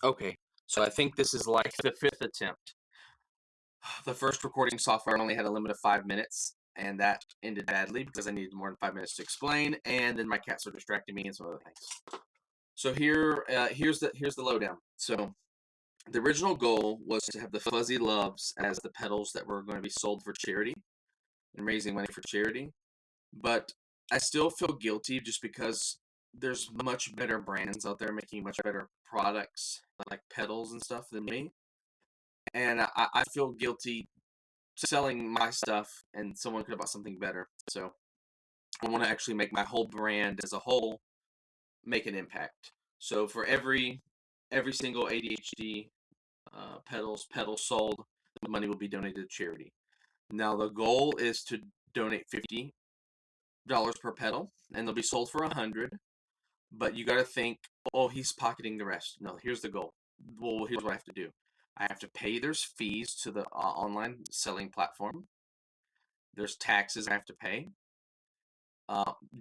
Okay, so I think this is like the fifth attempt. The first recording software only had a limit of 5 minutes, and that ended badly because I needed more than 5 minutes to explain, and then my cats were distracting me and some other things. So here's the lowdown. So the original goal was to have the Fuzzy Loves as the pedals that were going to be sold for charity and raising money for charity, but I still feel guilty just because there's much better brands out there making much better products like pedals and stuff than me. And I feel guilty selling my stuff, and someone could have bought something better. So I want to actually make my whole brand as a whole make an impact. So for every single ADHD pedal sold, the money will be donated to charity. Now the goal is to donate $50 per pedal, and they'll be sold for 100. But you got to think, oh, he's pocketing the rest. No, here's the goal. Well, here's what I have to do. I have to pay there's fees to the online selling platform. There's taxes I have to pay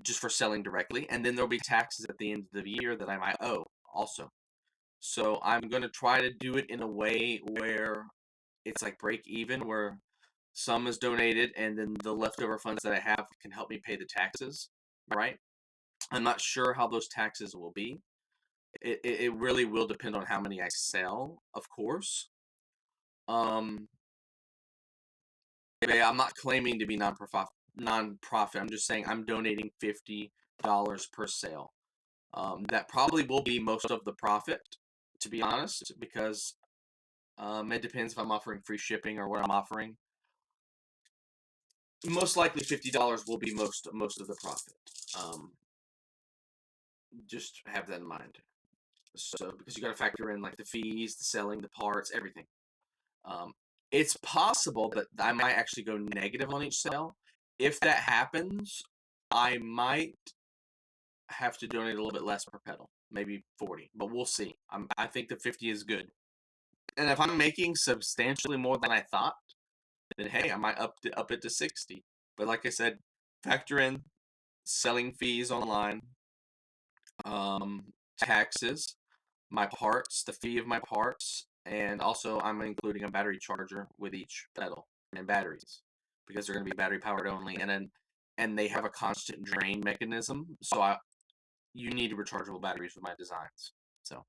just for selling directly, and then there'll be taxes at the end of the year that I might owe also. So I'm going to try to do it in a way where it's like break even, where some is donated and then the leftover funds that I have can help me pay the taxes, right? I'm not sure how those taxes will be. It really will depend on how many I sell, of course. Um, I'm not claiming to be non-profit. I'm just saying I'm donating $50 per sale. That probably will be most of the profit, to be honest, because it depends if I'm offering free shipping or what I'm offering. Most likely $50 will be most of the profit. Just have that in mind. So because you got to factor in like the fees, the selling, the parts, everything. It's possible that I might actually go negative on each sale. If that happens, I might have to donate a little bit less per pedal, maybe 40, but we'll see. I think the 50 is good. And if I'm making substantially more than I thought, then hey, I might up it to 60. But like I said, factor in selling fees online, taxes, my parts, the fee of my parts, and also I'm including a battery charger with each pedal and batteries because they're going to be battery powered only, and they have a constant drain mechanism. So you need rechargeable batteries with my designs. So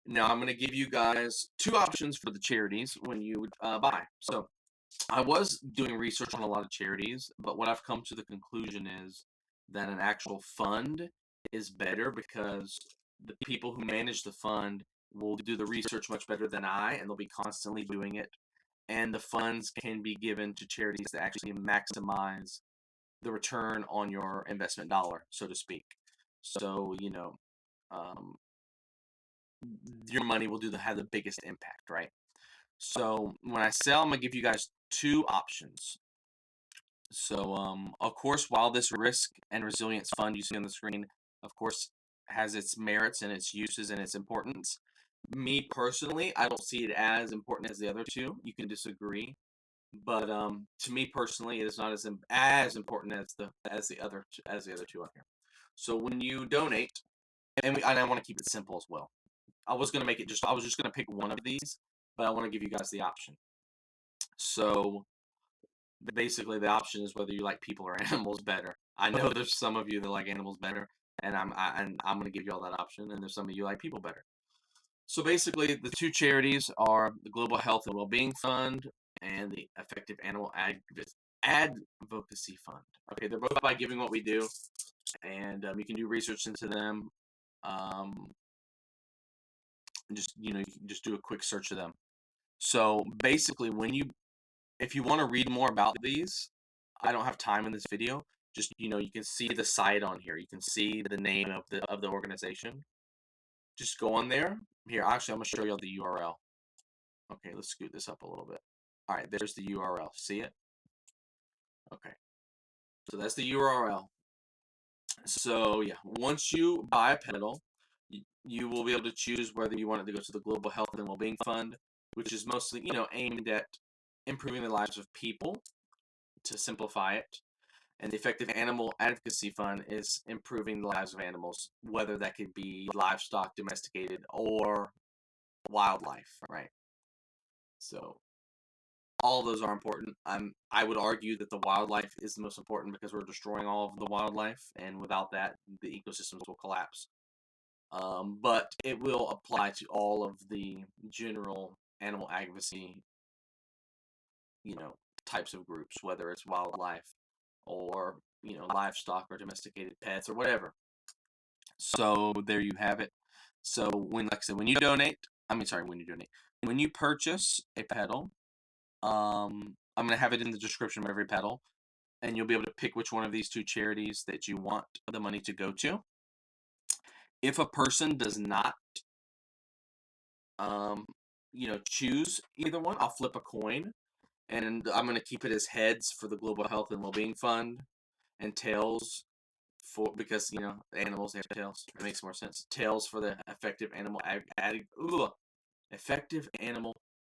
now I'm going to give you guys two options for the charities when you buy. So I was doing research on a lot of charities, but what I've come to the conclusion is that an actual fund is better because the people who manage the fund will do the research much better than I, and they'll be constantly doing it. And the funds can be given to charities that actually maximize the return on your investment dollar, so to speak. So, um, your money will have the biggest impact, right? So when I sell, I'm gonna give you guys two options. So, of course, while this risk and resilience fund you see on the screen, of course, has its merits and its uses and its importance. Me personally, I don't see it as important as the other two. You can disagree, but to me personally, it is not as important as the other two on here. So when you donate, and I want to keep it simple as well. I was just gonna pick one of these, but I want to give you guys the option. So basically the option is whether you like people or animals better. I know there's some of you that like animals better, and I'm going to give you all that option, and there's some of you like people better. So basically, the two charities are the Global Health and Wellbeing Fund and the Effective Animal Advocacy Fund. Okay, they're both by Giving What We Do, and you can do research into them. You can just do a quick search of them. So basically, if you want to read more about these, I don't have time in this video. Just, you can see the site on here. You can see the name of the organization. Just go on there. Here, actually, I'm going to show you all the URL. Okay, let's scoot this up a little bit. All right, there's the URL. See it? Okay. So that's the URL. So, yeah, once you buy a pedal, you will be able to choose whether you want it to go to the Global Health and Wellbeing Fund, which is mostly, aimed at improving the lives of people, to simplify it. And the Effective Animal Advocacy Fund is improving the lives of animals, whether that could be livestock, domesticated, or wildlife, right? So all of those are important. I would argue that the wildlife is the most important because we're destroying all of the wildlife, and without that, the ecosystems will collapse. But it will apply to all of the general animal advocacy, types of groups, whether it's wildlife or, livestock or domesticated pets or whatever. So there you have it. So like I said, when you purchase a pedal, I'm gonna have it in the description of every pedal, and you'll be able to pick which one of these two charities that you want the money to go to. If a person does not, choose either one, I'll flip a coin, and I'm gonna keep it as heads for the Global Health and Wellbeing Fund, and tails because animals, they have tails. It makes more sense. Tails for the effective animal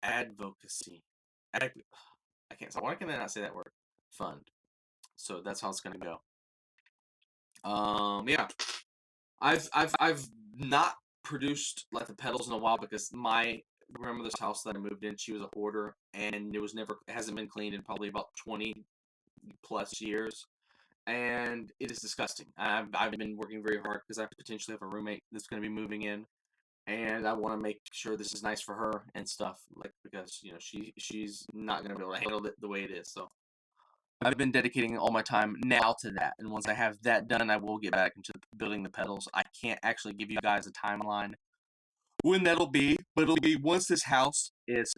advocacy. I can't. Why can I not say that word? Fund. So that's how it's gonna go. Yeah. I've not produced like the pedals in a while because my grandmother's house that I moved in, she was a hoarder, and it hasn't been cleaned in probably about 20 plus years, and it is disgusting. I've been working very hard because I potentially have a roommate that's going to be moving in, and I want to make sure this is nice for her and stuff, like, because she's not going to be able to handle it the way it is. So I've been dedicating all my time now to that, and once I have that done, I will get back into building the pedals. I can't actually give you guys a timeline when that'll be, but it'll be once this house is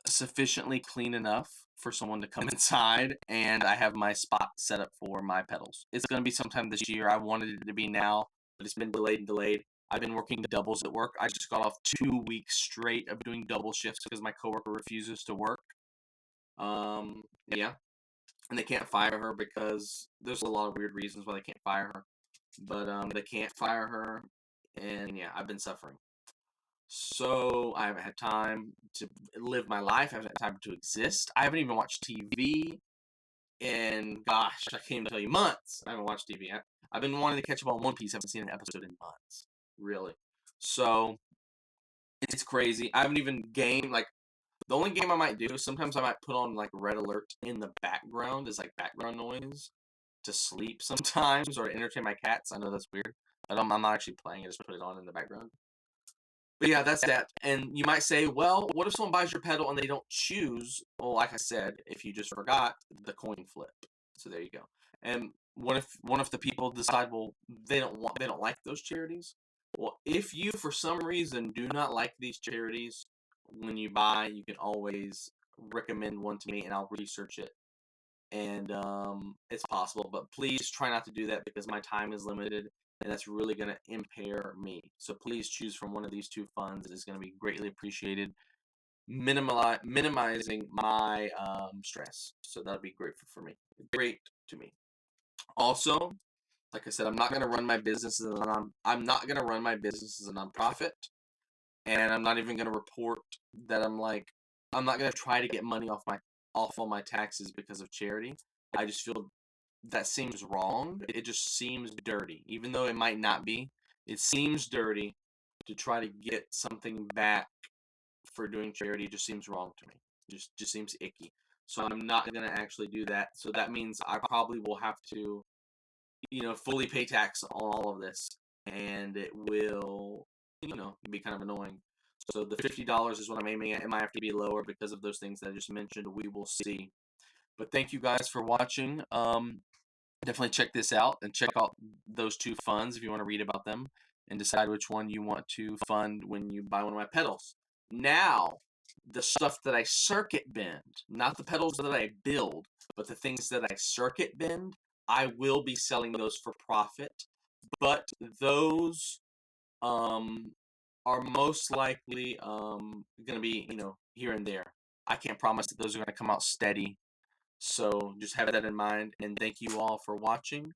sufficiently clean enough for someone to come inside, and I have my spot set up for my pedals. It's going to be sometime this year. I wanted it to be now, but it's been delayed and delayed. I've been working doubles at work. I just got off 2 weeks straight of doing double shifts because my coworker refuses to work. Yeah, and they can't fire her because there's a lot of weird reasons why they can't fire her, but they can't fire her, and yeah, I've been suffering. So I haven't had time to live my life. I haven't had time to exist. I haven't even watched TV in, gosh, I can't even tell you, months. I haven't watched TV. I've been wanting to catch up on One Piece. I haven't seen an episode in months, really. So it's crazy. I haven't even gamed, like, the only game I might do is sometimes I might put on like red alert in the background as like background noise to sleep sometimes or to entertain my cats. I know that's weird, but I'm not actually playing. I just put it on in the background. But yeah, that's that. And you might say, well, what if someone buys your pedal and they don't choose? Well, like I said, if you just forgot, the coin flip. So there you go. And what if the people decide, well, they don't like those charities? Well, if you for some reason do not like these charities, when you buy, you can always recommend one to me and I'll research it. And it's possible, but please try not to do that because my time is limited and that's really going to impair me. So please choose from one of these two funds. It is going to be greatly appreciated, minimizing my stress. So that'll be great for me. Great to me. Also, like I said, I'm not going to run my business as I'm not going to run my business as a nonprofit, and I'm not even going to report that I'm not going to try to get money off all my taxes because of charity. I just feel that seems wrong. It just seems dirty, even though it might not be. It seems dirty to try to get something back for doing charity. It just seems wrong to me. Just seems icky. So I'm not going to actually do that. So that means I probably will have to, fully pay tax on all of this, and it will, be kind of annoying. So the $50 is what I'm aiming at. It might have to be lower because of those things that I just mentioned. We will see. But thank you guys for watching. Definitely check this out and check out those two funds if you want to read about them and decide which one you want to fund when you buy one of my pedals. Now, the stuff that I circuit bend, not the pedals that I build, but the things that I circuit bend, I will be selling those for profit. But those are most likely going to be, here and there. I can't promise that those are going to come out steady. So just have that in mind. And thank you all for watching.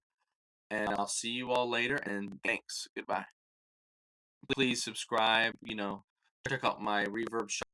And I'll see you all later. And thanks. Goodbye. Please subscribe. Check out my reverb shop.